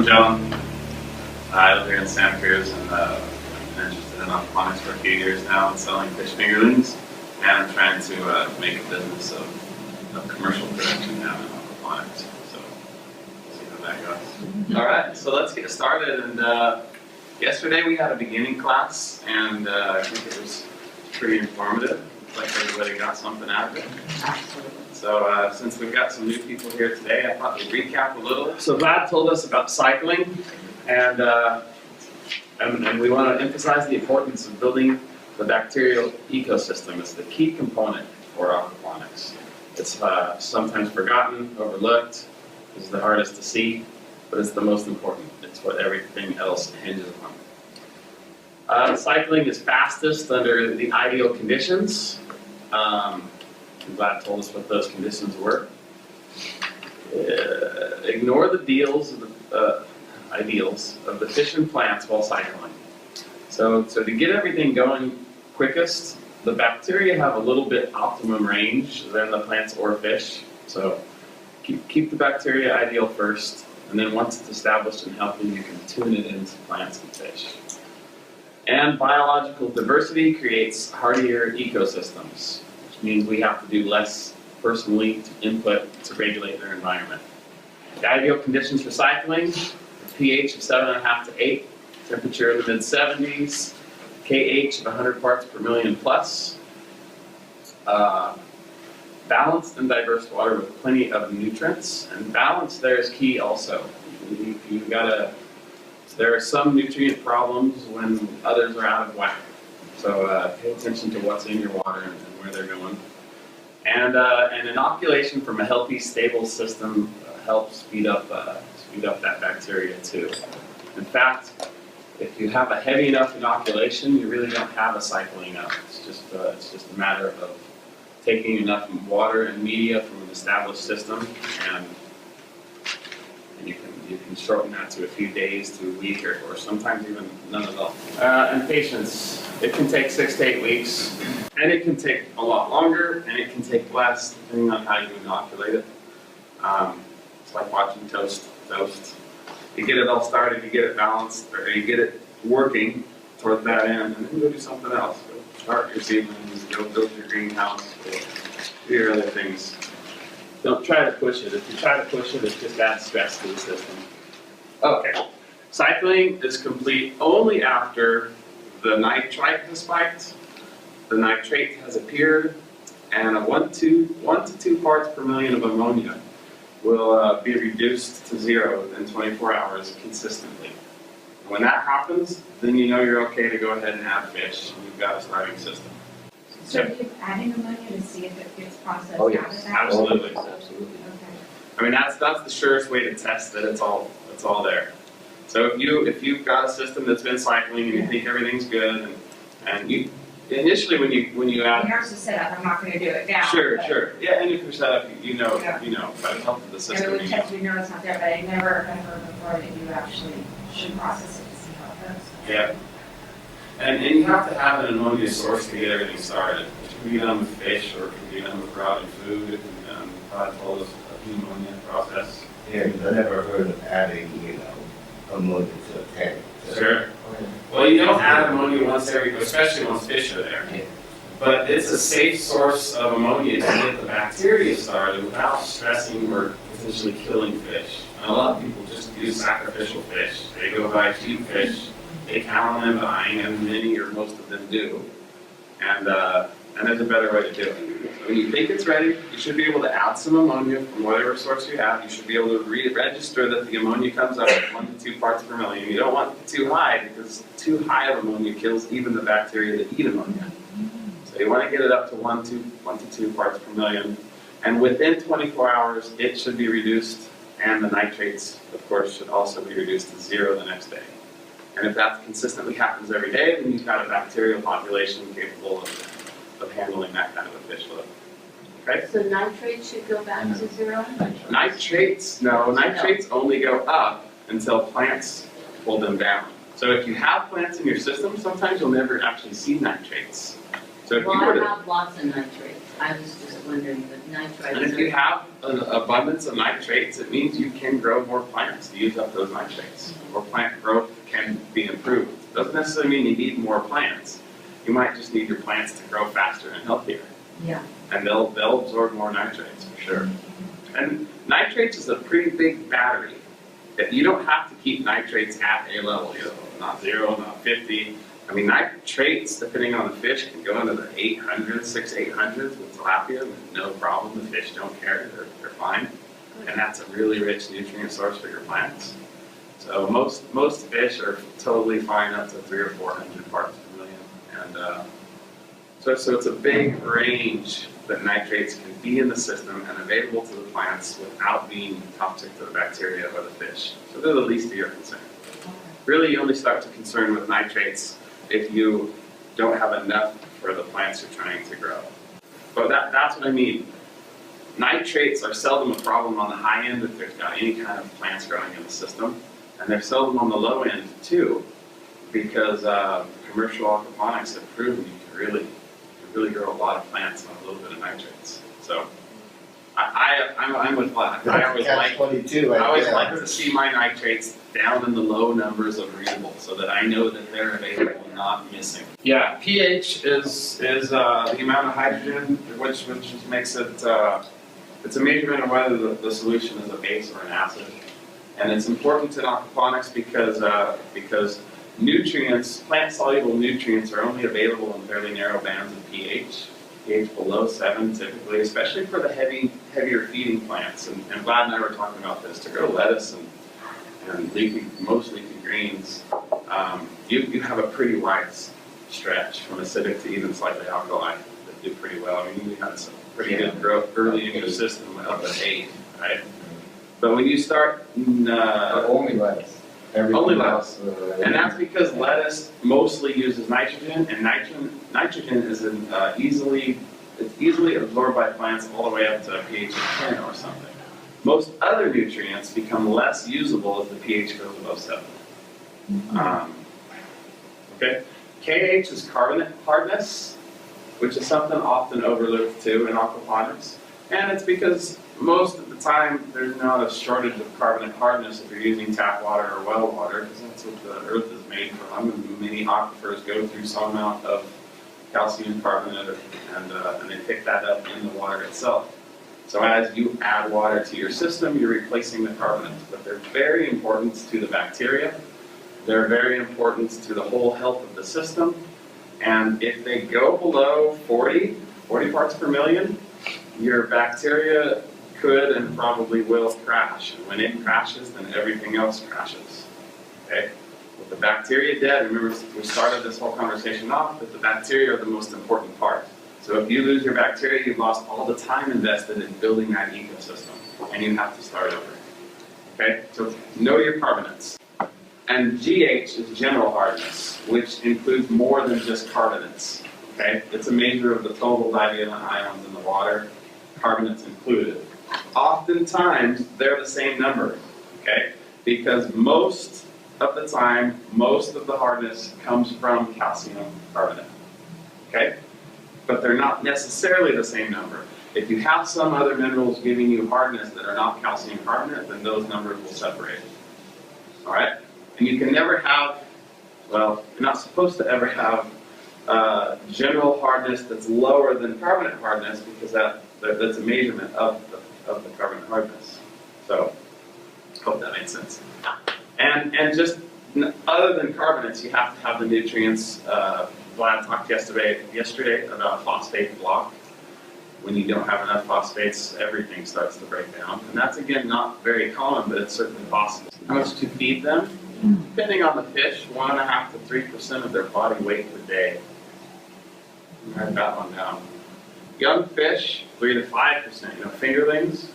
I'm John. I live here in Santa Cruz and I've been interested in aquaponics for a few years now and selling fish fingerlings. And I'm trying to make a business of commercial production now in aquaponics. So, we'll see how that goes. All right, so let's get started. And yesterday we had a beginning class, and I think it was pretty informative. Looks like everybody got something out of it. So since we've got some new people here today, I thought we'd recap a little. So Vlad told us about cycling, and we want to emphasize the importance of building the bacterial ecosystem. It's the key component for aquaponics. It's sometimes forgotten, overlooked, it's the hardest to see, but it's the most important. It's what everything else hinges upon. Cycling is fastest under the ideal conditions. Vlad told us what those conditions were. Ignore the ideals of the fish and plants while cycling. So to get everything going quickest, the bacteria have a little bit optimum range than the plants or fish. So keep the bacteria ideal first, and then once it's established and healthy, you can tune it into plants and fish. And biological diversity creates hardier ecosystems, which means we have to do less personally to input to regulate their environment. The ideal conditions for cycling: pH of 7.5 to 8, temperature in the mid-70s, KH of 100 parts per million plus, balanced and diverse water with plenty of nutrients. And balance there is key also. There are some nutrient problems when others are out of whack. So pay attention to what's in your water and where they're going. And an inoculation from a healthy, stable system helps speed up that bacteria too. In fact, if you have a heavy enough inoculation, you really don't have a cycling up. It's just a matter of taking enough water and media from an established system, and you can shorten that to a few days to a week, or sometimes even none at all. And patience. It can take 6 to 8 weeks, and it can take a lot longer, and it can take less, depending on how you inoculate it. It's like watching toast. You get it all started, you get it balanced, or you get it working toward that end, and then go do something else. Go start your seedlings, go build your greenhouse, go do your other things. Don't try to push it. If you try to push it, it just adds stress to the system. Okay, cycling is complete only after the nitrite has spiked, the nitrate has appeared, and a 1 to 2 parts per million of ammonia will be reduced to 0 within 24 hours consistently. When that happens, then you know you're okay to go ahead and add fish, and you've got a thriving system. So you keep adding ammonia to see if it gets processed out of that? Absolutely. Okay. I mean, that's the surest way to test that it's all there. So if you've got a system that's been cycling and you think everything's good, and you initially when you add, Here's the setup. I'm not going to do it now. Sure. Yeah, and if you're set up, you know, by the help of the system. We test, we know it's not there, but I never heard before that you actually should process it to see how it goes. Yeah. And you have to have an ammonia source to get everything started. It can be done with fish, or it can be done with rotting food. It can be done with Todd the ammonia process. Yeah, I never heard of adding, ammonia to a tank. Sure. Well, you don't add ammonia especially once fish are there. Yeah. But it's a safe source of ammonia to get the bacteria started without stressing or potentially killing fish. And a lot of people just use sacrificial fish. They go buy cheap fish, they count on them buying, and many or most of them do. And there's a better way to do it. When you think it's ready, you should be able to add some ammonia from whatever source you have. You should be able to register that the ammonia comes up at 1 to 2 parts per million. You don't want it too high, because too high of ammonia kills even the bacteria that eat ammonia. So you want to get it up to 1 to 2 parts per million. And within 24 hours, it should be reduced, and the nitrates, of course, should also be reduced to 0 the next day. And if that consistently happens every day, then you've got a bacterial population capable of handling that kind of a fish load. Okay? So nitrates should go back to 0? Nitrates only go up until plants pull them down. So if you have plants in your system, sometimes you'll never actually see nitrates. So if Well, you were I to, have lots of nitrates. I was just wondering, but nitrates. and if you have an abundance of nitrates, it means you can grow more plants to use up those nitrates. Or plant growth can be improved. Doesn't necessarily mean you need more plants. You might just need your plants to grow faster and healthier. Yeah. And they'll absorb more nitrates for sure. And nitrates is a pretty big battery. You don't have to keep nitrates at a level, you know, not 0, not 50. I mean, nitrates, depending on the fish, can go into the 800s, 600-800s with tilapia with no problem. The fish don't care, they're fine. And that's a really rich nutrient source for your plants. So most fish are totally fine up to 300 or 400 parts per million. And so it's a big range that nitrates can be in the system and available to the plants without being toxic to the bacteria or the fish. So they're the least of your concern. Really, you only start to concern with nitrates if you don't have enough for the plants you're trying to grow. But that's what I mean. Nitrates are seldom a problem on the high end if there's got any kind of plants growing in the system. And they're seldom on the low end too, because commercial aquaponics have proven you can really grow a lot of plants on a little bit of nitrates. So I'm with Vlad. I always like to see my nitrates down in the low numbers of readable so that I know that they're available and not missing. Yeah, pH is the amount of hydrogen, which makes it, it's a measurement of whether the solution is a base or an acid. And it's important in aquaponics because nutrients, plant-soluble nutrients, are only available in fairly narrow bands of pH. pH below 7 typically, especially for the heavier feeding plants. And Vlad and I were talking about this. To grow lettuce and most leafy greens, you have a pretty wide stretch from acidic to even slightly alkali that do pretty well. I mean, you had some pretty good growth early in your system up at 8, right? But when you start... only lettuce. Only lettuce. And that's because lettuce mostly uses nitrogen, and nitrogen is easily absorbed by plants all the way up to a pH of 10 or something. Most other nutrients become less usable as the pH goes above 7. Okay. KH is carbonate hardness, which is something often overlooked too in aquaponics. And it's because most of the time there's not a shortage of carbonate hardness if you're using tap water or well water, because that's what the earth is made from. And many aquifers go through some amount of calcium carbonate, and they pick that up in the water itself. So as you add water to your system, you're replacing the carbonates. But they're very important to the bacteria. They're very important to the whole health of the system. And if they go below 40 parts per million, your bacteria could and probably will crash. And when it crashes, then everything else crashes. Okay? With the bacteria dead, remember we started this whole conversation off that the bacteria are the most important part. So if you lose your bacteria, you've lost all the time invested in building that ecosystem, and you have to start over. Okay? So know your carbonates. And GH is general hardness, which includes more than just carbonates. Okay? It's a measure of the total divalent ions in the water, carbonates included. Oftentimes, they're the same number, okay? Because most of the time, most of the hardness comes from calcium carbonate, okay? But they're not necessarily the same number. If you have some other minerals giving you hardness that are not calcium carbonate, then those numbers will separate, all right? And you can never have, well, you're not supposed to ever have general hardness that's lower than carbonate hardness, because that's a measurement of the carbonate hardness. So, hope that makes sense. And just other than carbonates, you have to have the nutrients. Vlad talked yesterday about phosphate block. When you don't have enough phosphates, everything starts to break down. And that's, again, not very common, but it's certainly possible. How much to feed them? Depending on the fish, 1.5 to 3% of their body weight per day. Write that one down. Young fish, 3 to 5%. You know, fingerlings,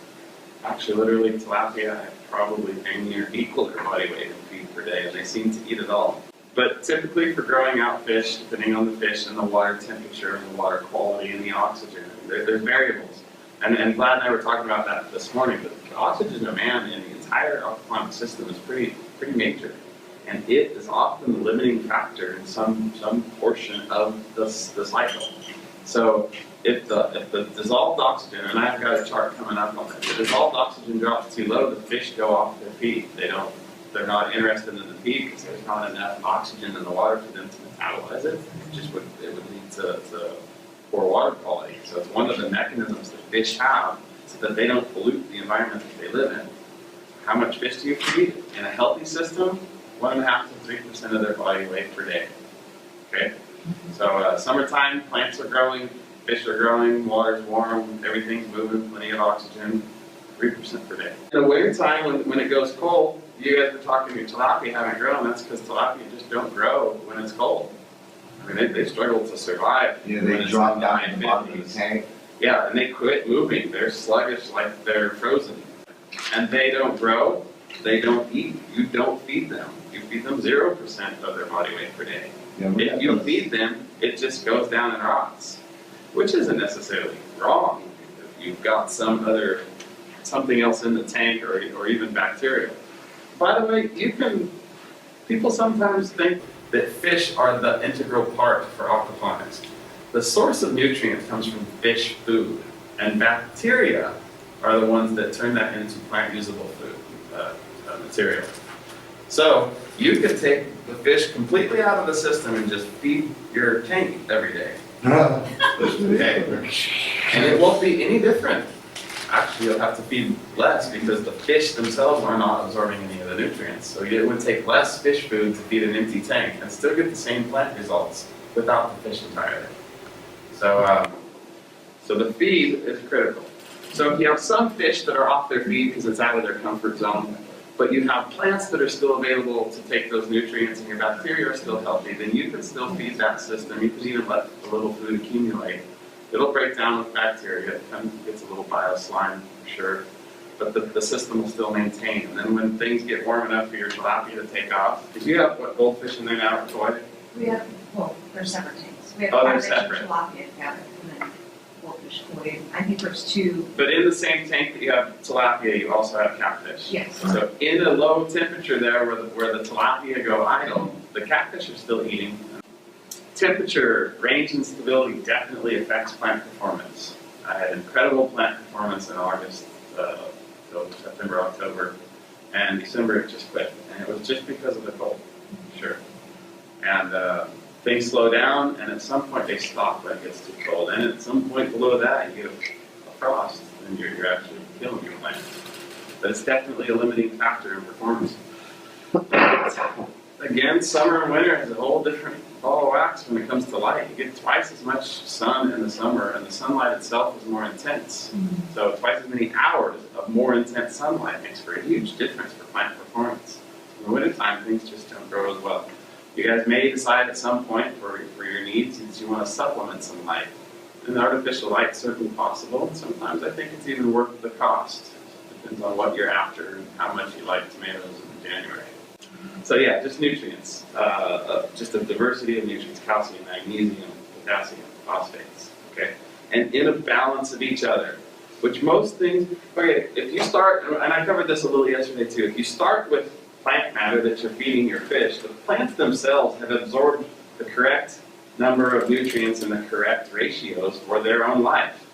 actually literally tilapia, probably dang near equal their body weight in feed per day, and they seem to eat it all. But typically for growing out fish, depending on the fish and the water temperature and the water quality and the oxygen, there's variables. And Vlad and I were talking about that this morning, but the oxygen demand in the entire aquaponic system is pretty major. And it is often the limiting factor in some portion of the cycle. So if the dissolved oxygen, and I've got a chart coming up on it, if the dissolved oxygen drops too low, the fish go off their feed. They're not interested in the feed because there's not enough oxygen in the water for them to metabolize it. It would lead to poor water quality. So it's one of the mechanisms that fish have so that they don't pollute the environment that they live in. How much fish do you feed? In a healthy system, 1.5 to 3% of their body weight per day. Okay? So summertime, plants are growing, fish are growing, water's warm, everything's moving, plenty of oxygen, 3% per day. In the winter time, when it goes cold, you guys were talking your tilapia haven't grown, that's because tilapia just don't grow when it's cold. I mean, they struggle to survive. Yeah, when they it's drop in down the to the bottom of the 50s. tank. Yeah, and they quit moving. They're sluggish like they're frozen. And they don't grow, they don't eat. You don't feed them. You feed them 0% of their body weight per day. Yeah, If you feed them, it just goes down and rots, which isn't necessarily wrong if you've got something else in the tank or even bacteria. By the way, people sometimes think that fish are the integral part for aquaponics. The source of nutrients comes from fish food, and bacteria are the ones that turn that into plant usable food material. So you could take the fish completely out of the system and just feed your tank every day. Okay. And it won't be any different. Actually, you'll have to feed less because the fish themselves are not absorbing any of the nutrients. So it would take less fish food to feed an empty tank and still get the same plant results without the fish entirely. So, so the feed is critical. So if you have some fish that are off their feed because it's out of their comfort zone, but you have plants that are still available to take those nutrients and your bacteria are still healthy, then you can still feed that system. You can even let the little food accumulate. It'll break down with bacteria. It gets a little bio-slime for sure, but the system will still maintain. And then when things get warm enough for your tilapia to take off, because you have what, goldfish in there now, or toy? We have, well, they're separate tanks. We have Oh, they're carbonate and separate. tilapia, yeah, and then goldfish koi. I think there's two. But in the same tank that you have tilapia, you also have catfish. Yes. So in a low temperature there where the tilapia go idle, the catfish are still eating. Temperature, range, and stability definitely affects plant performance. I had incredible plant performance in August, so September, October, and December it just quit. And it was just because of the cold, sure. And things slow down, and at some point they stop when it gets too cold. And at some point below that, you get a frost, and you're actually killing your plant. But it's definitely a limiting factor in performance. Again, summer and winter has a whole different ball of wax when it comes to light. You get twice as much sun in the summer, and the sunlight itself is more intense. So twice as many hours of more intense sunlight makes for a huge difference for plant performance. In the wintertime, things just don't grow as well. You guys may decide at some point for your needs that you want to supplement some light. And artificial light is certainly possible. Sometimes I think it's even worth the cost. It depends on what you're after and how much you like tomatoes in January. So yeah, just nutrients. Just a diversity of nutrients: calcium, magnesium, potassium, phosphates. Okay, and in a balance of each other. Which most things. Okay, if you start, and I covered this a little yesterday too. If you start with plant matter that you're feeding your fish, the plants themselves have absorbed the correct number of nutrients in the correct ratios for their own life.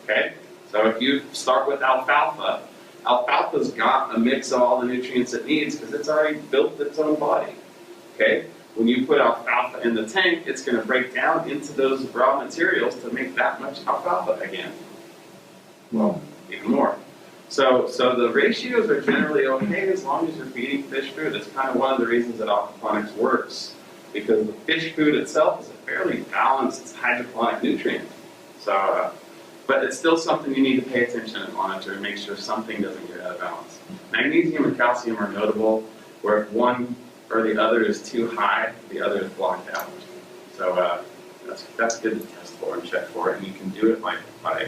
Okay, so if you start with alfalfa. Alfalfa's got a mix of all the nutrients it needs because it's already built its own body. Okay? When you put alfalfa in the tank, it's going to break down into those raw materials to make that much alfalfa again. Well, even more. So the ratios are generally okay as long as you're feeding fish food. That's kind of one of the reasons that aquaponics works, because the fish food itself is a fairly balanced hydroponic nutrient. So. But it's still something you need to pay attention and monitor and make sure something doesn't get out of balance. Magnesium and calcium are notable, where if one or the other is too high, the other is blocked out. So that's good to test for and check for, and you can do it by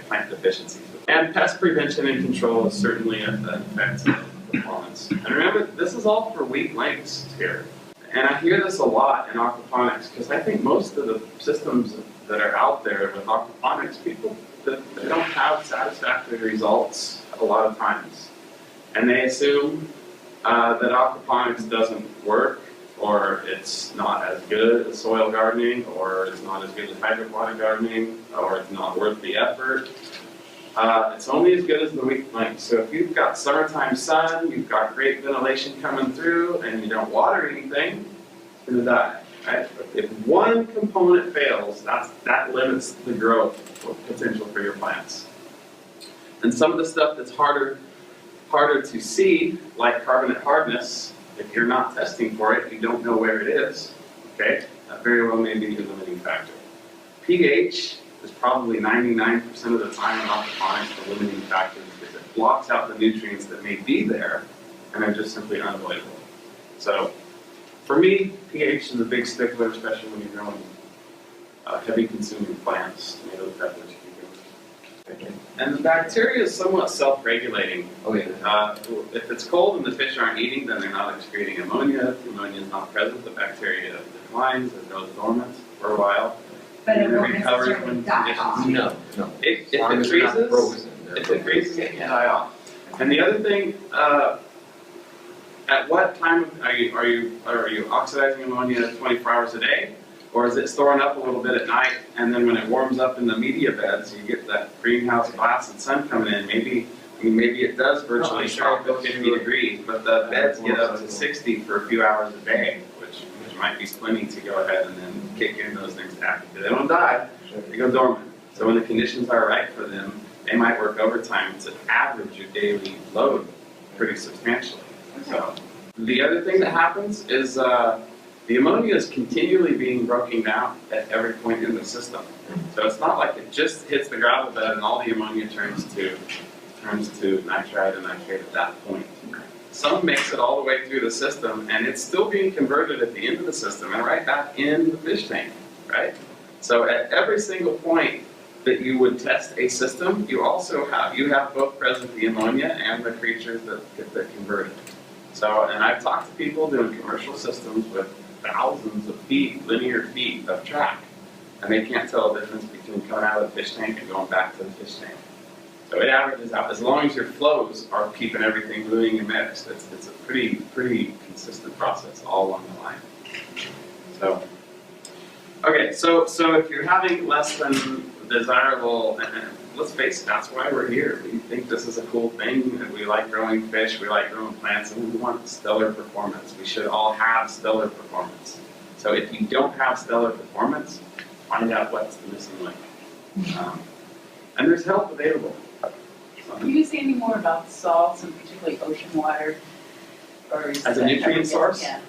plant deficiencies. And pest prevention and control is certainly an effect of performance. And remember, this is all for weak links here. And I hear this a lot in aquaponics, because I think most of the systems that are out there with aquaponics, people, they don't have satisfactory results a lot of times. And they assume that aquaponics doesn't work or it's not as good as soil gardening, or it's not as good as hydroponic gardening, or it's not worth the effort. It's only as good as the weak link. So if you've got summertime sun, you've got great ventilation coming through, and you don't water anything, it's going to die. Right? If one component fails, that limits the growth potential for your plants. And some of the stuff that's harder to see, like carbonate hardness, if you're not testing for it, you don't know where it is, okay? That very well may be your limiting factor. pH is probably 99% of the time in aquaponics the limiting factor because it blocks out the nutrients that may be there and are just simply unavoidable. So, for me, pH is a big stickler, especially when you're growing heavy consuming plants, tomatoes, peppers, cucumbers. And the bacteria is somewhat self-regulating. Oh, yeah. If it's cold and the fish aren't eating, then they're not excreting ammonia. If the ammonia is not present, the bacteria declines or goes dormant for a while. But it And then won't recovers necessarily when die off. conditions. No. If As long it as they're not freezes, frozen, if it freezes, it can die off. And the other thing, at what time are you oxidizing ammonia 24 hours a day? Or is it storing up a little bit at night, and then when it warms up in the media beds, you get that greenhouse glass and sun coming in? Maybe it does virtually stop at 50 degrees, but the beds get up to 60 for a few hours a day, which might be plenty to go ahead and then kick in those things actively. They don't die, they go dormant. So when the conditions are right for them, they might work overtime to average your daily load pretty substantially. So the other thing that happens is the ammonia is continually being broken down at every point in the system. So it's not like it just hits the gravel bed and all the ammonia turns to nitrite and nitrate at that point. Some makes it all the way through the system, and it's still being converted at the end of the system and right back in the fish tank, right? So at every single point that you would test a system, you have both present the ammonia and the creatures that get converted. So, and I've talked to people doing commercial systems with thousands of feet, linear feet of track, and they can't tell the difference between coming out of the fish tank and going back to the fish tank. So it averages out. As long as your flows are keeping everything moving and mixed, it's a pretty consistent process all along the line. So, okay, so if you're having less than desirable, and let's face it, that's why we're here. We think this is a cool thing, and we like growing fish, we like growing plants, and we want stellar performance. We should all have stellar performance. So if you don't have stellar performance, find out what's the missing link. And there's help available. Can you say any more about salts and particularly ocean water? Or is As a that nutrient source? Yeah.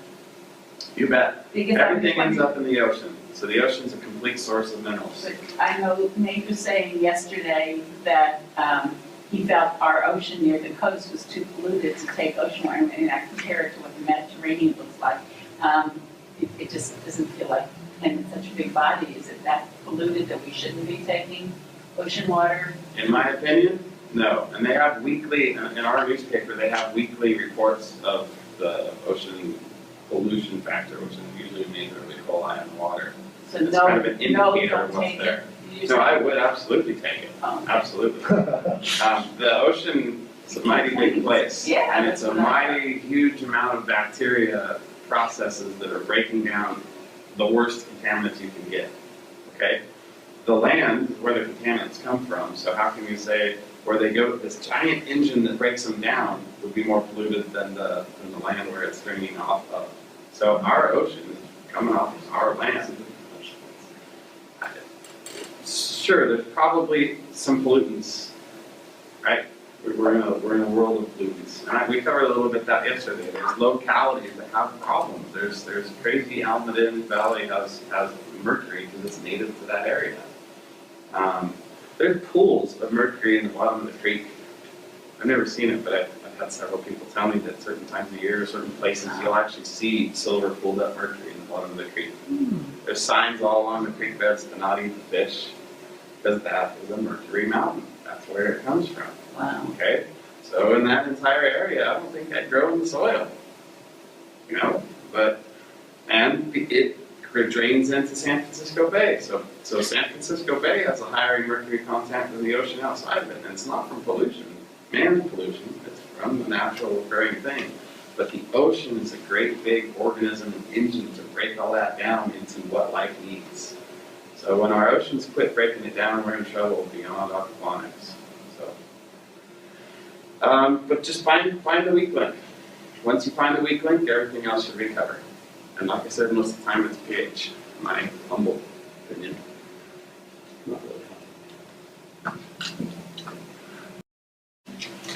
You bet. Because Everything ends up in the ocean. So the ocean's a complete source of minerals. But I know Nate was saying yesterday that he felt our ocean near the coast was too polluted to take ocean water, and I compare it to what the Mediterranean looks like. It just doesn't feel like, and it's such a big body, is it that polluted that we shouldn't be taking ocean water? In my opinion, no. And they have weekly, in our newspaper, they have weekly reports of the ocean pollution factor, which is usually measured with E. coli in water. So It's no, kind of an no, indicator of don't what's take there. it. No, I would absolutely take it. Absolutely. The ocean is a mighty big place. Yeah, And it's a that's what I mighty huge amount of bacteria processes that are breaking down the worst contaminants you can get. Okay? The land is where the contaminants come from, so how can you say where they go, this giant engine that breaks them down would be more polluted than the land where it's stringing off of? So our ocean is coming off of our land. Sure, there's probably some pollutants, right? We're in a world of pollutants. And we covered a little bit that yesterday. There's localities that have problems. There's crazy Almaden Valley has mercury because it's native to that area. There's pools of mercury in the bottom of the creek. I've never seen it, but I've had several people tell me that certain times of year, certain places, you'll actually see silver pooled up mercury in the bottom of the creek. There's signs all along the creek beds to not eat the fish, because that is a mercury mountain. That's where it comes from. Wow. Okay? So in that entire area, I don't think I'd grow in the soil. You know? And it drains into San Francisco Bay. So San Francisco Bay has a higher mercury content than the ocean outside of it. And it's not from pollution, man's pollution. It's from the natural occurring thing. But the ocean is a great big organism and engine to break all that down into what life needs. So when our oceans quit breaking it down, we're in trouble beyond aquaponics. So, but just find the weak link. Once you find the weak link, everything else should recover. And like I said, most of the time it's pH, in my humble opinion. Not really.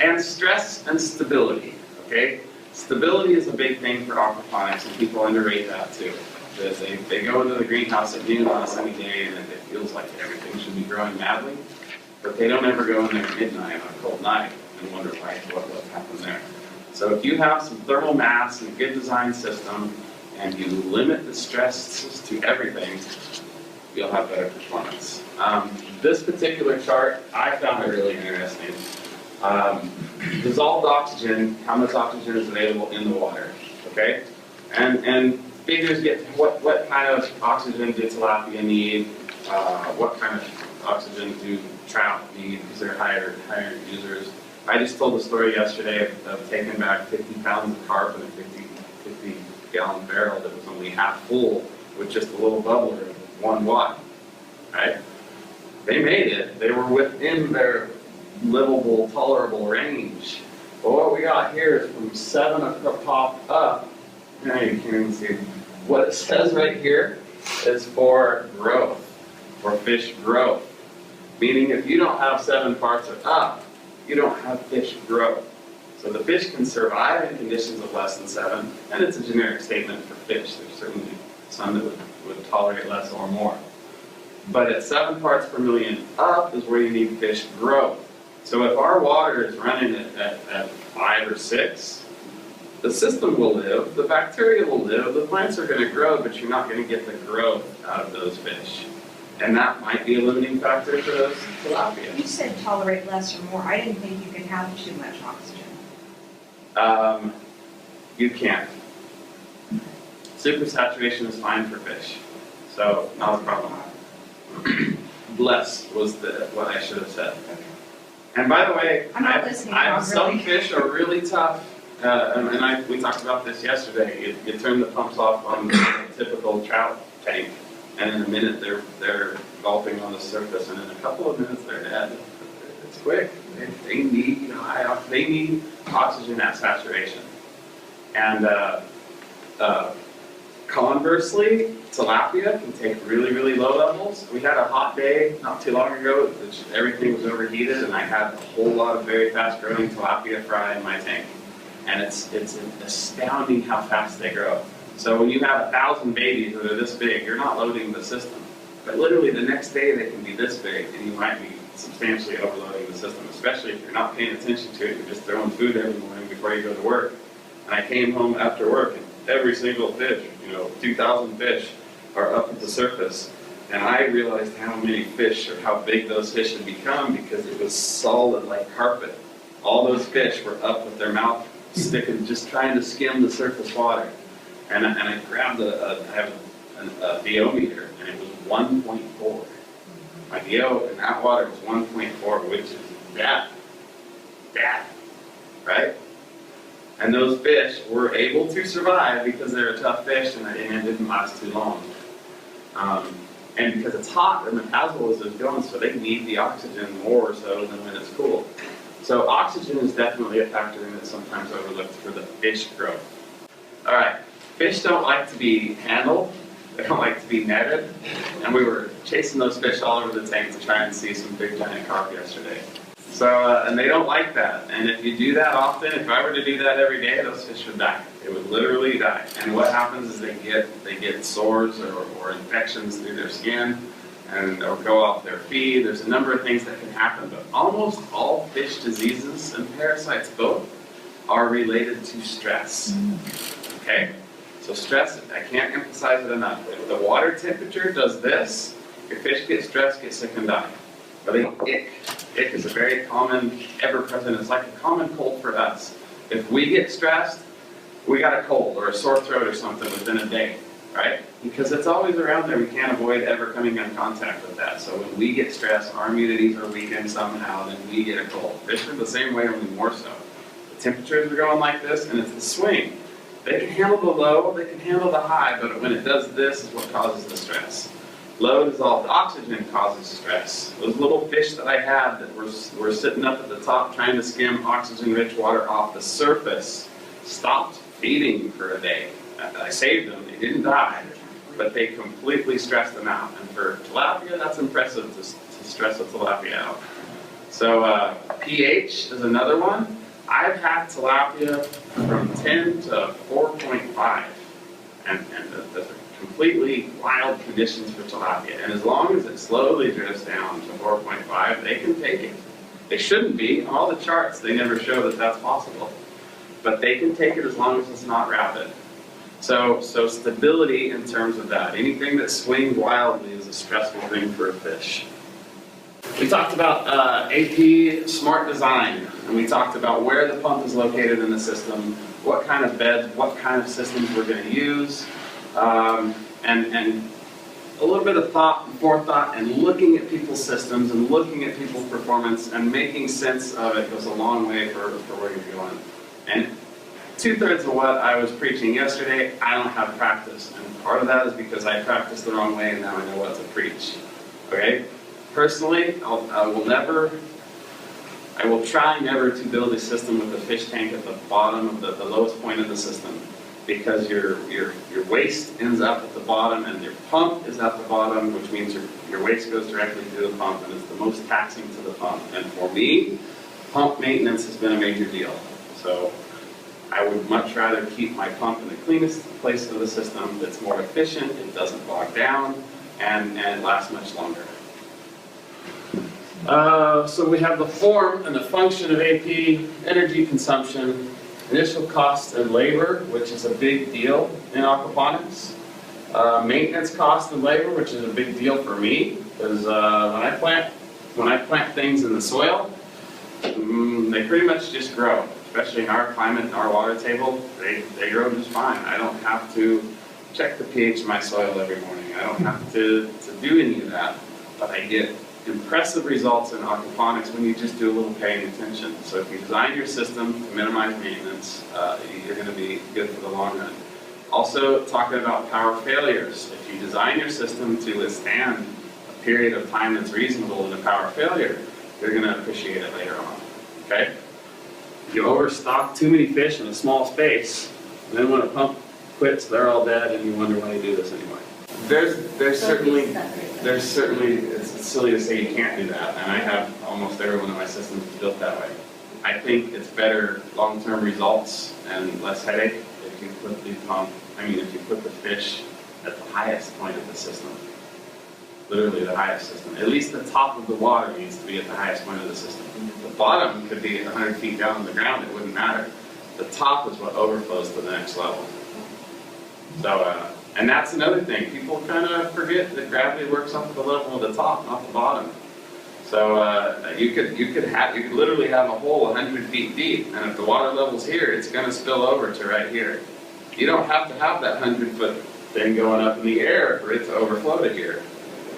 And stress and stability, okay? Stability is a big thing for aquaponics, and people underrate that too. Because they go into the greenhouse at noon on a sunny day and it feels like everything should be growing madly, but they don't ever go in there at midnight on a cold night and wonder why, what happened there. So if you have some thermal mass and a good design system, and you limit the stresses to everything, you'll have better performance. This particular chart, I found it really interesting. Dissolved oxygen, how much oxygen is available in the water, okay? And figures get what kind of oxygen do tilapia need, what kind of oxygen do trout need, because they're higher users. I just told the story yesterday of taking back 50 pounds of carp in a 50 gallon barrel that was only half full with just a little bubbler of 1 watt, right? They made it. They were within their livable, tolerable range. But what we got here is from 7 o'clock up. Now you can't even see. What it says right here is for growth, for fish growth. Meaning if you don't have 7 parts or up, you don't have fish growth. So the fish can survive in conditions of less than 7, and it's a generic statement for fish. There's certainly some that would tolerate less or more. But at 7 parts per million up is where you need fish growth. So if our water is running at 5 or 6, the system will live, the bacteria will live, the plants are going to grow, but you're not going to get the growth out of those fish. And that might be a limiting factor for those tilapia. You said tolerate less or more. I didn't think you could have too much oxygen. You can't. Supersaturation is fine for fish, so not a problem. Less was what I should have said. And by the way, I'm not listening, some really. fish are really tough, we talked about this yesterday. You turn the pumps off on the typical trout tank, and in a minute they're gulping on the surface, and in a couple of minutes they're dead. It's quick. They need they need oxygen at saturation. And conversely, tilapia can take really, really low levels. We had a hot day not too long ago, which everything was overheated, and I had a whole lot of very fast-growing tilapia fry in my tank. And it's astounding how fast they grow. So when you have 1,000 babies that are this big, you're not loading the system. But literally the next day they can be this big, and you might be substantially overloading the system, especially if you're not paying attention to it. You're just throwing food every morning before you go to work. And I came home after work, and every single fish, 2,000 fish, are up at the surface. And I realized how many fish, or how big those fish had become, because it was solid like carpet. All those fish were up with their mouth sticking, just trying to skim the surface water. And I grabbed I have a DO meter, and it was 1.4. My DO in that water was 1.4, which is that, right? And those fish were able to survive because they're a tough fish, and it didn't last too long. And because it's hot, their metabolism is going, so they need the oxygen more so than when it's cool. So oxygen is definitely a factor, and it's sometimes overlooked for the fish growth. All right, fish don't like to be handled. They don't like to be netted. And we were chasing those fish all over the tank to try and see some big giant carp yesterday. So, and they don't like that. And if you do that often, if I were to do that every day, those fish would die. They would literally die. And what happens is they get sores or infections through their skin, and they'll go off their feed. There's a number of things that can happen, but almost all fish diseases and parasites both are related to stress. Okay? So stress, I can't emphasize it enough. If the water temperature does this, your fish get stressed, get sick, and die. But ick is a very common, ever-present, it's like a common cold for us. If we get stressed, we got a cold or a sore throat or something within a day, right? Because it's always around there. We can't avoid ever coming in contact with that. So when we get stressed, our immunities are weakened somehow, then we get a cold. Fish are the same way, only more so. temperatures are going like this, and it's the swing. They can handle the low, they can handle the high, but when it does this is what causes the stress. Low dissolved oxygen causes stress. Those little fish that I had that were sitting up at the top trying to skim oxygen-rich water off the surface stopped feeding for a day. I saved them, they didn't die, but they completely stressed them out. And for tilapia, that's impressive to stress a tilapia out. So pH is another one. I've had tilapia from 10 to 4.5, and those are completely wild conditions for tilapia. And as long as it slowly drifts down to 4.5, they can take it. They shouldn't be. On all the charts, they never show that that's possible. But they can take it as long as it's not rapid. So stability in terms of that. Anything that swings wildly is a stressful thing for a fish. We talked about AP smart design, and we talked about where the pump is located in the system, what kind of beds, what kind of systems we're going to use, and a little bit of thought and forethought and looking at people's systems and looking at people's performance and making sense of it goes a long way for where you're going. And 2/3 of what I was preaching yesterday, I don't have practice, and part of that is because I practiced the wrong way and now I know what to preach. Okay? Personally, I will try never to build a system with a fish tank at the bottom of the lowest point of the system, because your waste ends up at the bottom and your pump is at the bottom, which means your waste goes directly to the pump and it's the most taxing to the pump. And for me, pump maintenance has been a major deal. So I would much rather keep my pump in the cleanest place of the system that's more efficient, it doesn't bog down, and it lasts much longer. So we have the form and the function of AP, energy consumption, initial cost and labor, which is a big deal in aquaponics. Maintenance cost and labor, which is a big deal for me, because when I plant things in the soil, they pretty much just grow. Especially in our climate and our water table, they grow just fine. I don't have to check the pH of my soil every morning. I don't have to do any of that, but I get impressive results in aquaponics when you just do a little paying attention. So if you design your system to minimize maintenance, you're going to be good for the long run. Also, talking about power failures. If you design your system to withstand a period of time that's reasonable in a power failure, you're going to appreciate it later on. Okay? You overstock too many fish in a small space, and then when a pump quits, they're all dead, and you wonder why you do this anyway. There's certainly, it's silly to say you can't do that, and I have almost every one of my systems built that way. I think it's better long-term results and less headache if you put if you put the fish at the highest point of the system. Literally the highest system. At least the top of the water needs to be at the highest point of the system. The bottom could be 100 feet down on the ground, it wouldn't matter. The top is what overflows to the next level. So, and that's another thing. People kind of forget that gravity works off the level of the top, not the bottom. So you could literally have a hole 100 feet deep, and if the water level's here, it's going to spill over to right here. You don't have to have that 100-foot thing going up in the air for it to overflow to here.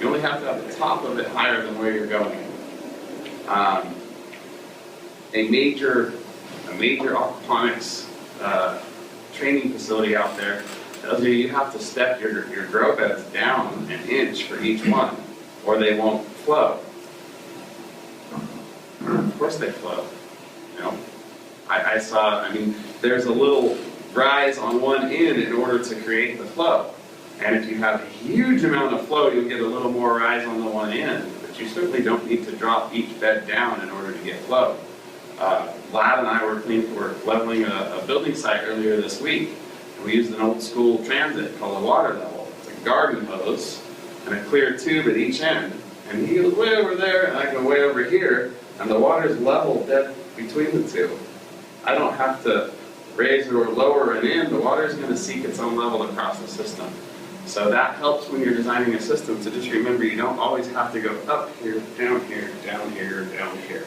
You only have to have the top of it higher than where you're going. A major aquaponics training facility out there tells you have to step your grow beds down an inch for each one, or they won't flow. Of course they flow. You know, there's a little rise on one end in order to create the flow. And if you have a huge amount of flow, you'll get a little more rise on the one end. But you certainly don't need to drop each bed down in order to get flow. Lad and I were leveling a building site earlier this week. And we used an old school transit called a water level. It's a garden hose and a clear tube at each end. And he goes way over there and I go way over here. And the water's level dead between the two. I don't have to raise or lower an end. The water's going to seek its own level across the system. So that helps when you're designing a system to just remember you don't always have to go up here, down here, down here, down here.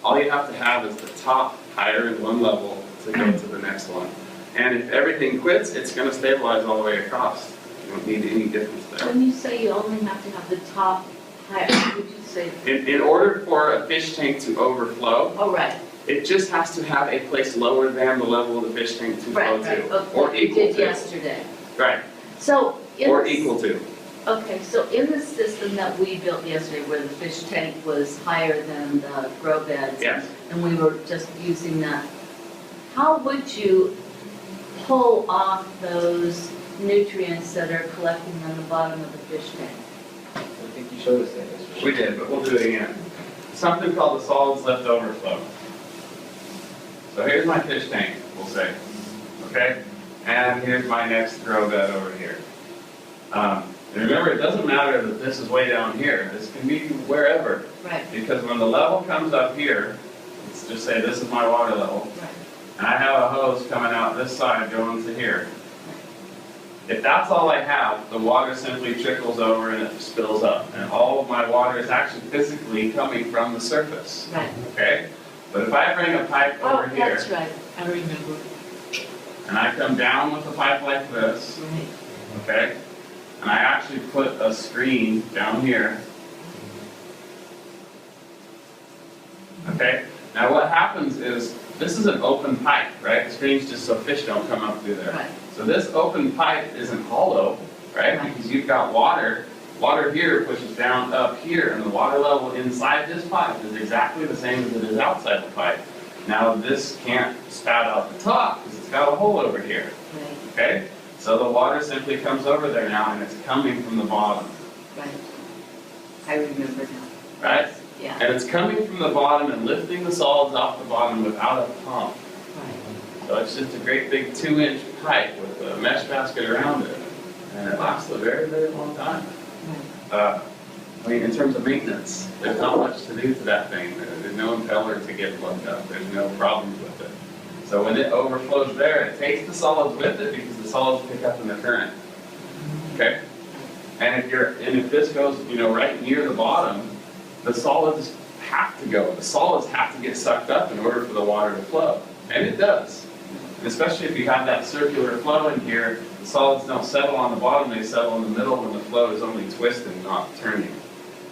All you have to have is the top higher in one level to go to the next one. And if everything quits, it's going to stabilize all the way across. You don't need any difference there. When you say you only have to have the top higher, would you say? In order for a fish tank to overflow, Oh, right. It just has to have a place lower than the level of the fish tank to flow Right, to, or okay, you equal did to. yesterday. Right, So, or equal to. okay, so in the system that we built yesterday, where the fish tank was higher than the grow beds, Yes. and we were just using that, how would you pull off those nutrients that are collecting on the bottom of the fish tank? I think you showed us that yesterday. We did, but we'll do it again. Something called the solids left overflow. So here's my fish tank, we'll say, okay? And here's my next grow bed over here. And remember, it doesn't matter that this is way down here. This can be wherever. Right, Because when the level comes up here, let's just say this is my water level, right, and I have a hose coming out this side going to here. If that's all I have, the water simply trickles over and it spills up. And all of my water is actually physically coming from the surface, right. okay? But if I bring a pipe Oh, over here, that's right, I remember, and I come down with a pipe like this, right, okay? And I actually put a screen down here. Okay, now what happens is, this is an open pipe, right? The screen's just so fish don't come up through there. right, So this open pipe isn't hollow, right? Right. Because you've got water. Water here pushes down up here, and the water level inside this pipe is exactly the same as it is outside the pipe. Now this can't spout out the top because it's got a hole over here, right, okay? So the water simply comes over there now, and it's coming from the bottom, right. I remember now, right? yeah, And it's coming from the bottom and lifting the solids off the bottom without a pump. right, So it's just a great big 2-inch pipe with a mesh basket around it, and it lasts a very, very long time. right. I mean, in terms of maintenance, there's not much to do to that thing. There's no impeller to get plugged up. There's no problems with it. So when it overflows there, it takes the solids with it because the solids pick up in the current. Okay? And if this goes, right near the bottom, the solids have to go. The solids have to get sucked up in order for the water to flow. And it does. And especially if you have that circular flow in here, the solids don't settle on the bottom, they settle in the middle when the flow is only twisting, not turning.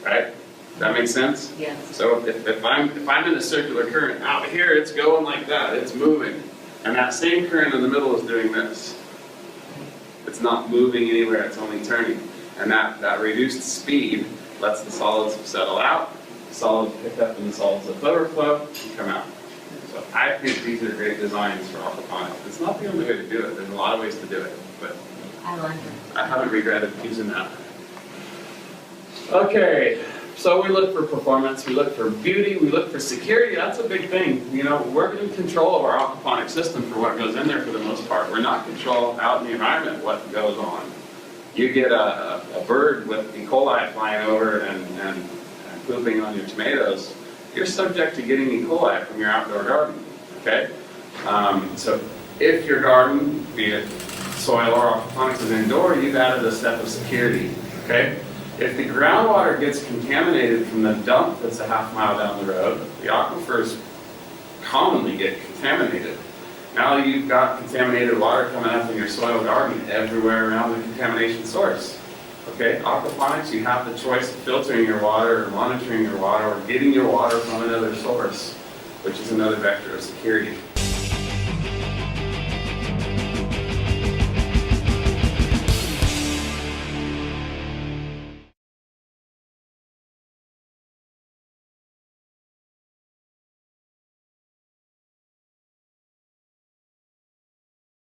Right? Does that make sense? Yes, So if I'm in a circular current out here, it's going like that, it's moving. And that same current in the middle is doing this. It's not moving anywhere, it's only turning. And that reduced speed lets the solids settle out, the solids pick up in the solids that overflow, and come out. So I think these are great designs for aquaponics. It's not the only way to do it, there's a lot of ways to do it, but I like it. I haven't regretted using that. Okay, so we look for performance, we look for beauty, we look for security. That's a big thing. We're in control of our aquaponic system for what goes in there for the most part. We're not control out in the environment what goes on. You get a bird with E. coli flying over and pooping on your tomatoes, you're subject to getting E. coli from your outdoor garden, okay? So if your garden, be it soil or aquaponics, is indoor, you've added a step of security, okay? If the groundwater gets contaminated from the dump that's a half mile down the road, the aquifers commonly get contaminated. Now you've got contaminated water coming up in your soil garden everywhere around the contamination source. Okay, aquaponics, you have the choice of filtering your water or monitoring your water or getting your water from another source, which is another vector of security.